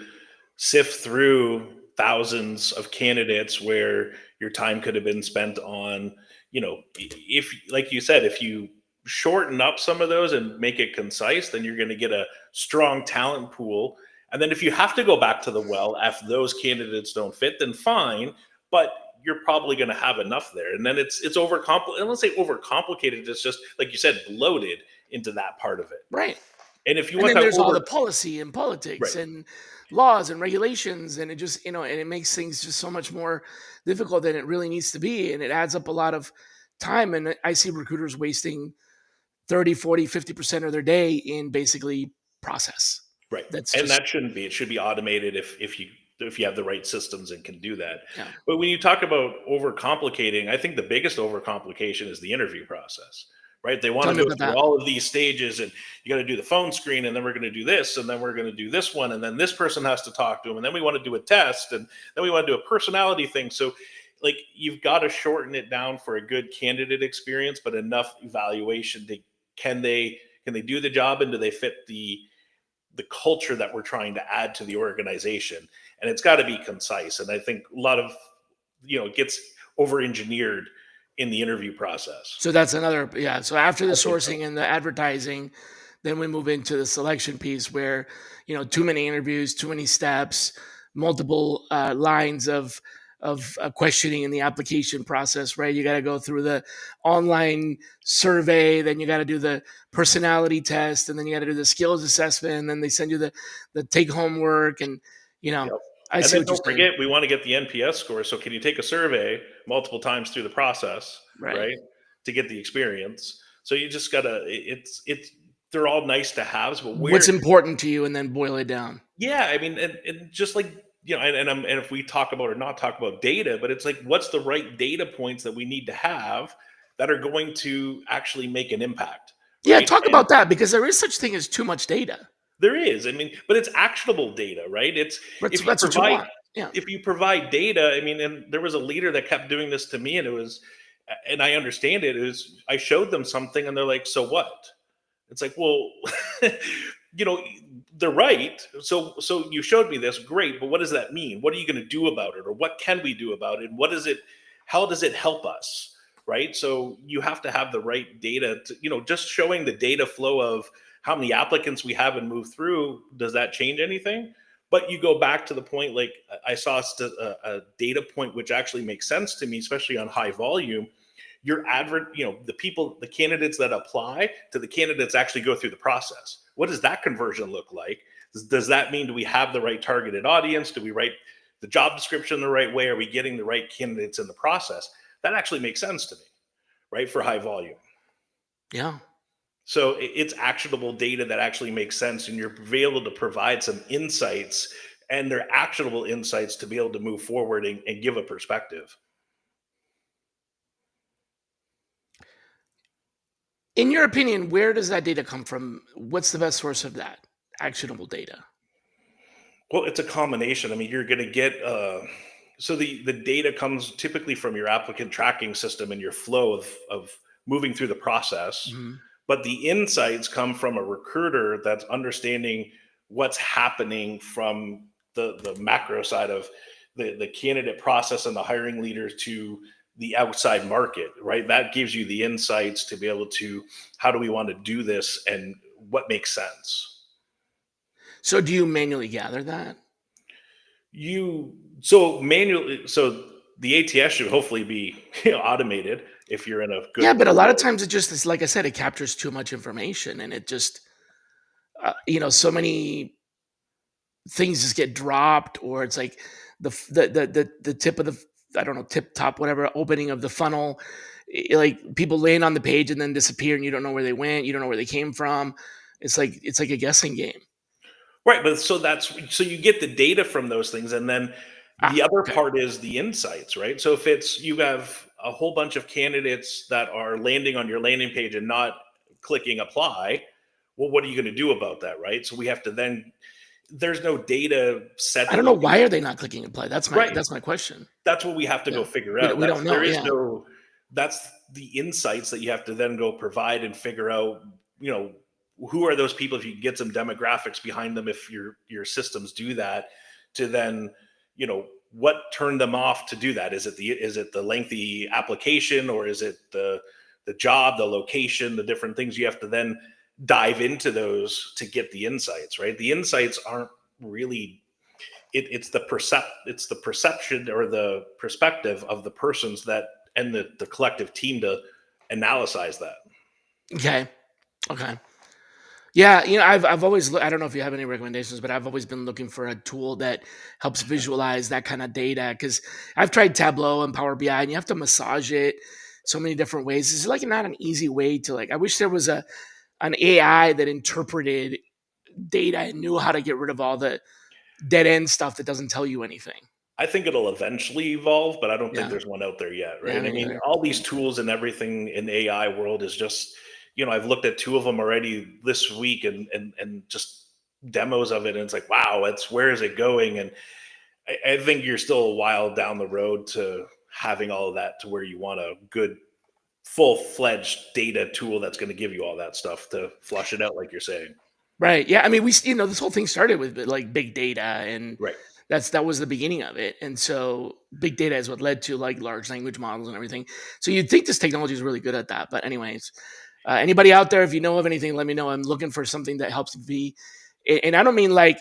B: sift through thousands of candidates where your time could have been spent on, if, like you said, if you shorten up some of those and make it concise, then you're going to get a strong talent pool. And then if you have to go back to the well, if those candidates don't fit, then fine. But you're probably going to have enough there. And then it's overcomplicated. Let's say overcomplicated. It's just, like you said, bloated into that part of it.
A: Right.
B: And if you
A: And
B: want
A: then
B: that
A: there's all the policy and politics
B: right.
A: and laws and regulations. And it just, and it makes things just so much more difficult than it really needs to be. And it adds up a lot of time. And I see recruiters wasting 30, 40, 50% of their day in basically process.
B: Right.
A: That's
B: And
A: just,
B: that shouldn't be. It should be automated if you have the right systems and can do that.
A: yeah.
B: But when you talk about overcomplicating, I think the biggest overcomplication is the interview process. Right? They want
A: Tell
B: to
A: me
B: go
A: about
B: through
A: that.
B: all of these stages, and you got to do the phone screen, and then we're going to do this, and then we're going to do this one, and then this person has to talk to them, and then we want to do a test, and then we want to do a personality thing. So, like, you've got to shorten it down for a good candidate experience, but enough evaluation to can they do the job, and do they fit the culture that we're trying to add to the organization. And it's got to be concise. And I think a lot of it gets over engineered in the interview process.
A: So that's another, yeah. So after the
B: I think so.
A: sourcing and the advertising, then we move into the selection piece where, too many interviews, too many steps, multiple lines of questioning in the application process, right? You got to go through the online survey, then you got to do the personality test, and then you got to do the skills assessment, and then they send you the take home work, and
B: Yep.
A: I
B: And
A: see
B: then
A: what you're
B: don't
A: saying,
B: forget, we want to get the NPS score. So can you take a survey multiple times through the process,
A: right?
B: right, to get the experience? So you just gotta. It's they're all nice to haves, but
A: What's important to you, and then boil it down.
B: yeah, I mean, and just like and if we talk about or not talk about data, but it's like, what's the right data points that we need to have that are going to actually make an impact,
A: Yeah,
B: right?
A: talk
B: And
A: about that because there is such thing as too much data.
B: there is, I mean, but it's actionable data, right? It's
A: That's
B: if you
A: that's what you
B: provide
A: want. Yeah.
B: data, I mean, and there was a leader that kept doing this to me, and it was, and I understand it, is I showed them something, and they're like, so what? It's like, well, you know, they're right. So you showed me this, great, but what does that mean? What are you going to do about it, or what can we do about it? What is it? How does it help us? Right. So you have to have the right data. Just showing the data flow of how many applicants we have and move through. Does that change anything? But you go back to the point, like I saw a data point which actually makes sense to me, especially on high volume. Your advert, the candidates that apply to the candidates actually go through the process. What does that conversion look like? Does that mean, do we have the right targeted audience? Do we write the job description the right way? Are we getting the right candidates in the process? That actually makes sense to me, right? For high volume.
A: Yeah.
B: So it's actionable data that actually makes sense, and you're able to provide some insights, and they're actionable insights to be able to move forward and give a perspective.
A: In your opinion, where does that data come from? What's the best source of that actionable data?
B: Well, it's a combination. I mean, you're going to get so the data comes typically from your applicant tracking system and your flow of moving through the process,
A: Mhm.
B: but the insights come from a recruiter that's understanding what's happening from the macro side of the candidate process and the hiring leaders to the outside market, right? That gives you the insights to be able to how do we want to do this and what makes sense.
A: So do you manually gather that?
B: You so manually so the ATS should hopefully be automated if you're in a
A: Yeah,
B: good
A: but a lot of
B: world.
A: times it just is like I said, it captures too much information and it just so many things just get dropped, or it's like the tip of the I don't know, tip top, whatever opening of the funnel. Like people land on the page and then disappear, and you don't know where they went, you don't know where they came from. It's like a guessing game.
B: Right, but so you get the data from those things, and then the
A: Ah,
B: other
A: okay.
B: part is the insights, right? So if it's you have a whole bunch of candidates that are landing on your landing page and not clicking apply, well, what are you going to do about that, right? So we have to then there's no data set
A: I
B: that
A: don't know
B: you can
A: why are they not clicking apply. That's my
B: right.
A: that's my question.
B: That's what we have to
A: Yeah,
B: go figure
A: we
B: out.
A: don't, we
B: That's
A: don't know.
B: there is
A: Yeah,
B: no that's the insights that you have to then go provide and figure out, you know, who are those people if you can get some demographics behind them if your systems do that to then, you know, what turned them off to do that? Is it the lengthy application or is it the job, the location, the different things you have to then dive into those to get the insights, right? The insights aren't really it's the perception or the perspective of the persons that and the collective team to analyze that.
A: okay, okay. Yeah, I've always I don't know if you have any recommendations, but I've always been looking for a tool that helps visualize that kind of data because I've tried Tableau and Power BI, and you have to massage it so many different ways. It's like not an easy way to like. I wish there was an AI that interpreted data and knew how to get rid of all the dead end stuff that doesn't tell you anything.
B: I think it'll eventually evolve, but I don't think
A: Yeah,
B: there's one out there yet,
A: yeah,
B: right?
A: I
B: I
A: mean,
B: mean, all these tools and everything in AI world is just, you know, I've looked at two of them already this week and just demos of it, and it's like, wow, it's where is it going? And I think you're still a while down the road to having all of that to where you want a good full-fledged data tool that's going to give you all that stuff to flush it out like you're saying.
A: right. Yeah, I mean, this whole thing started with like big data, and
B: Right.
A: that was the beginning of it. And so big data is what led to like large language models and everything. So you'd think this technology is really good at that. But anyways, anybody out there, if you know of anything, let me know. I'm looking for something that helps me, and I don't mean like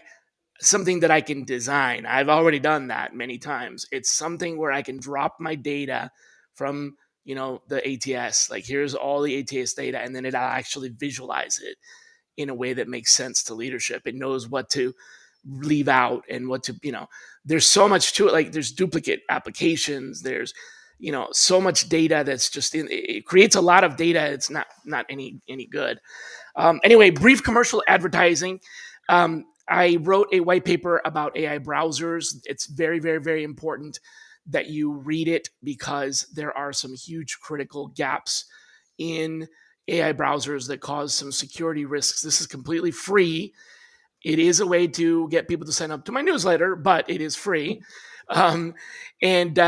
A: something that I can design. I've already done that many times. It's something where I can drop my data from the ATS. Like here's all the ATS data, and then it'll actually visualize it in a way that makes sense to leadership. It knows what to leave out and what to, there's so much to it. Like there's duplicate applications. There's, so much data that's just it creates a lot of data. It's not any good. Anyway, brief commercial advertising. I wrote a white paper about AI browsers. It's very, very, very important that you read it because there are some huge critical gaps in AI browsers that cause some security risks. This is completely free. It is a way to get people to sign up to my newsletter, but it is free. Um, and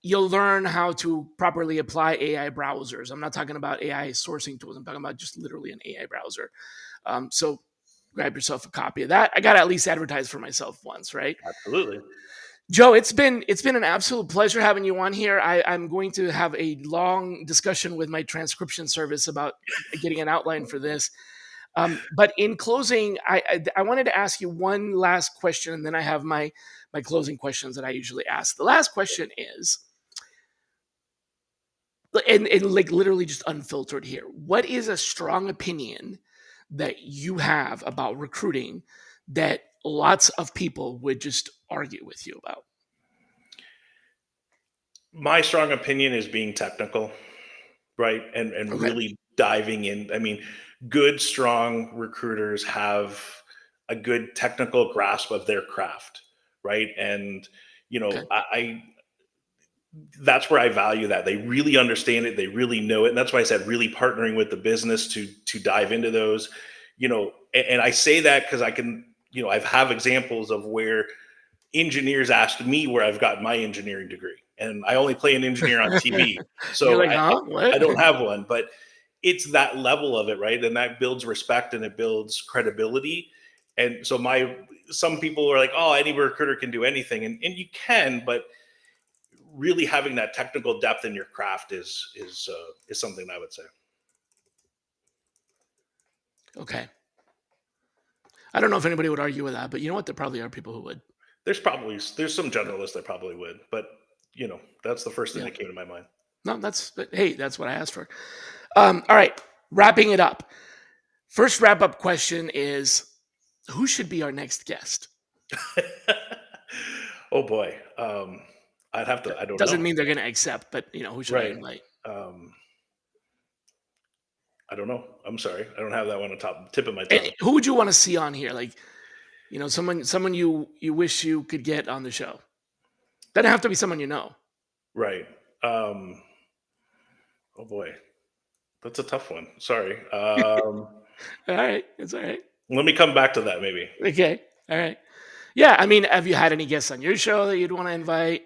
A: you'll learn how to properly apply AI browsers. I'm not talking about AI sourcing tools. I'm talking about just literally an AI browser. So grab yourself a copy of that. I got to at least advertise for myself once, right?
B: Absolutely.
A: Joe, it's been an absolute pleasure having you on here. I'm going to have a long discussion with my transcription service about getting an outline for this. But in closing, I wanted to ask you one last question, and then I have my closing questions that I usually ask. The last question is, and like literally just unfiltered here. What is a strong opinion that you have about recruiting that lots of people would just argue with you about?
B: My strong opinion is being technical, right? And
A: Okay.
B: really diving in. I mean, good, strong recruiters have a good technical grasp of their craft, right? And you
A: Okay.
B: know, I that's where I value that. They really understand it. They really know it. And that's why I said really partnering with the business to dive into those, and I say that because I can, I have examples of where engineers asked me where I've got my engineering degree. And I only play an engineer on TV.
A: You're
B: So
A: like,
B: I,
A: huh?
B: I
A: What?
B: don't have one, but it's that level of it, right? And that builds respect and it builds credibility. And so some people are like, oh, any recruiter can do anything. And you can, but really having that technical depth in your craft is something I would say.
A: Okay. I don't know if anybody would argue with that, but you know what? There probably are people who would.
B: There's some generalists that probably would, but that's the first thing
A: Yeah.
B: that came to my mind.
A: No, hey, that's what I asked for. All right. Wrapping it up. First wrap up question is, who should be our next guest?
B: Oh boy. I'd have to.
A: That
B: I don't
A: doesn't
B: know.
A: mean they're going to accept, but who should I
B: Right.
A: invite?
B: Um, I don't know. I'm sorry. I don't have that one on tip of my
A: And
B: tongue.
A: who would you want to see on here? Like, someone you wish you could get on the show. Doesn't have to be someone you know.
B: Right. Oh boy, that's a tough one. Sorry.
A: All right, it's all right.
B: Let me come back to that maybe.
A: Okay, all right. Yeah, I mean, have you had any guests on your show that you'd want to invite,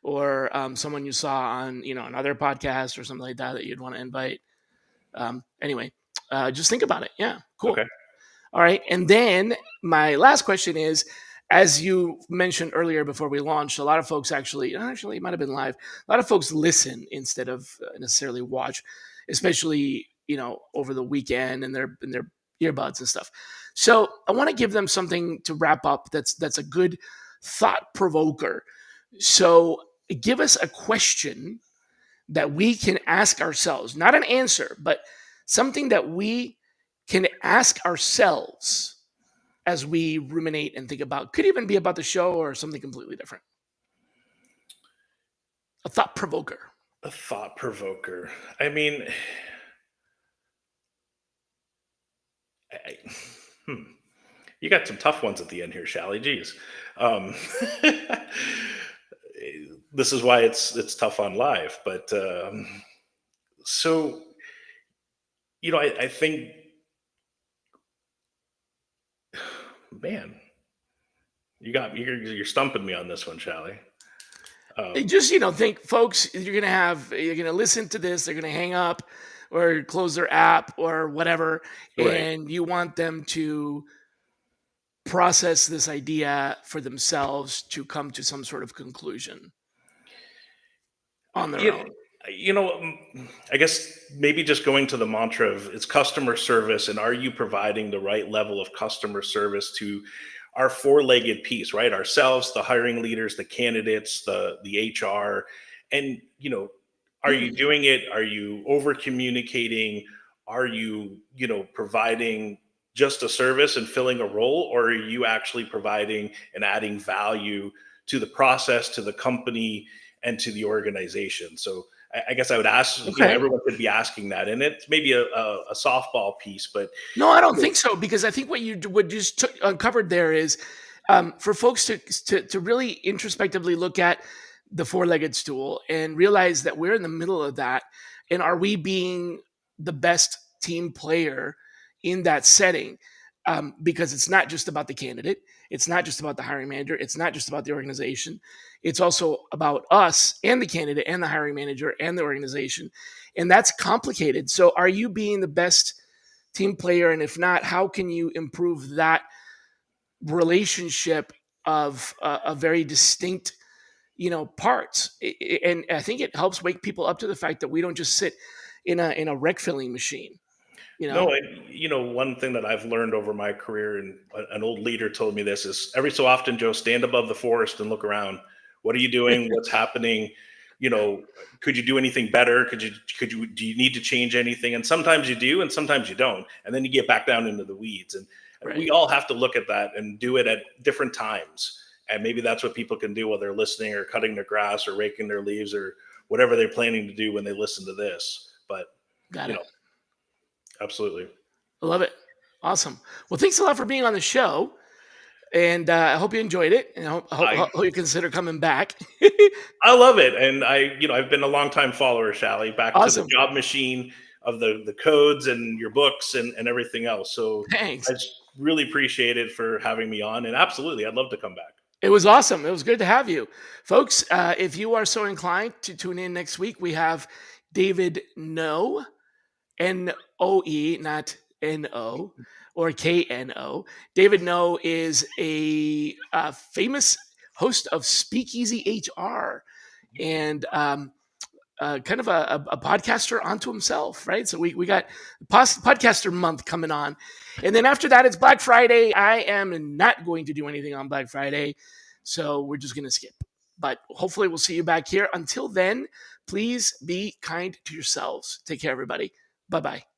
A: or someone you saw on another podcast or something like that you'd want to invite? Anyway, just think about it. Yeah, cool.
B: Okay.
A: All right. And then my last question is, as you mentioned earlier before we launched, a lot of folks actually it might have been live. A lot of folks listen instead of necessarily watch, especially over the weekend and their earbuds and stuff. So I want to give them something to wrap up. That's a good thought provoker. So give us a question that we can ask ourselves, not an answer, but something that we can ask ourselves as we ruminate and think about. Could even be about the show or something completely different. A thought provoker.
B: A thought provoker. I mean, I, hmm. You got some tough ones at the end here, Shally. Geez. Um, this is why it's tough on live. But so I think, man, you're stumping me on this one, Shally.
A: Just think, folks. You're gonna listen to this. They're gonna hang up or close their app or whatever,
B: Right.
A: and you want them to process this idea for themselves to come to some sort of conclusion on their
B: You,
A: own.
B: I guess maybe just going to the mantra of it's customer service, and are you providing the right level of customer service to our four-legged piece, right? Ourselves, the hiring leaders, the candidates, the HR, and are you
A: Hmm.
B: doing it? Are you over communicating? Are you providing just a service and filling a role, or are you actually providing and adding value to the process, to the company, and to the organization? So I guess I would ask,
A: Okay.
B: everyone could be asking that, and it's maybe a softball piece, but
A: No, I don't think so, because I think what you just uncovered there is for folks to really introspectively look at the four-legged stool and realize that we're in the middle of that, and are we being the best team player in that setting? Because it's not just about the candidate, it's not just about the hiring manager, it's not just about the organization, it's also about us and the candidate and the hiring manager and the organization, and that's complicated. So, are you being the best team player? And if not, how can you improve that relationship of a very distinct, parts? And I think it helps wake people up to the fact that we don't just sit in a rec filling machine, you
B: no,
A: know?
B: one thing that I've learned over my career, and an old leader told me this, is every so often, Joe, stand above the forest and look around. What are you doing? What's happening? You know, could you do anything better? Do you need to change anything? And sometimes you do, and sometimes you don't. And then you get back down into the weeds. And we
A: Right.
B: all have to look at that and do it at different times. And maybe that's what people can do while they're listening or cutting their grass or raking their leaves or whatever they're planning to do when they listen to this. But,
A: Got
B: you
A: it.
B: know, absolutely.
A: I love it. Awesome. Well, thanks a lot for being on the show. And I hope you enjoyed it, and
B: I
A: hope you consider coming back.
B: I love it, and I've been a long time follower, Shally, back to the
A: Awesome.
B: job machine of the codes and your books and everything else. So I
A: Thanks.
B: just really appreciate it for having me on, and absolutely, I'd love to come back.
A: It was awesome. It was good to have you. Folks, if you are so inclined to tune in next week, we have David No, Noe, not No or Kno. David No is a famous host of Speakeasy HR and kind of a podcaster onto himself, right? So we got podcaster month coming on. And then after that, it's Black Friday. I am not going to do anything on Black Friday. So we're just going to skip. But hopefully we'll see you back here. Until then, please be kind to yourselves. Take care, everybody. Bye bye.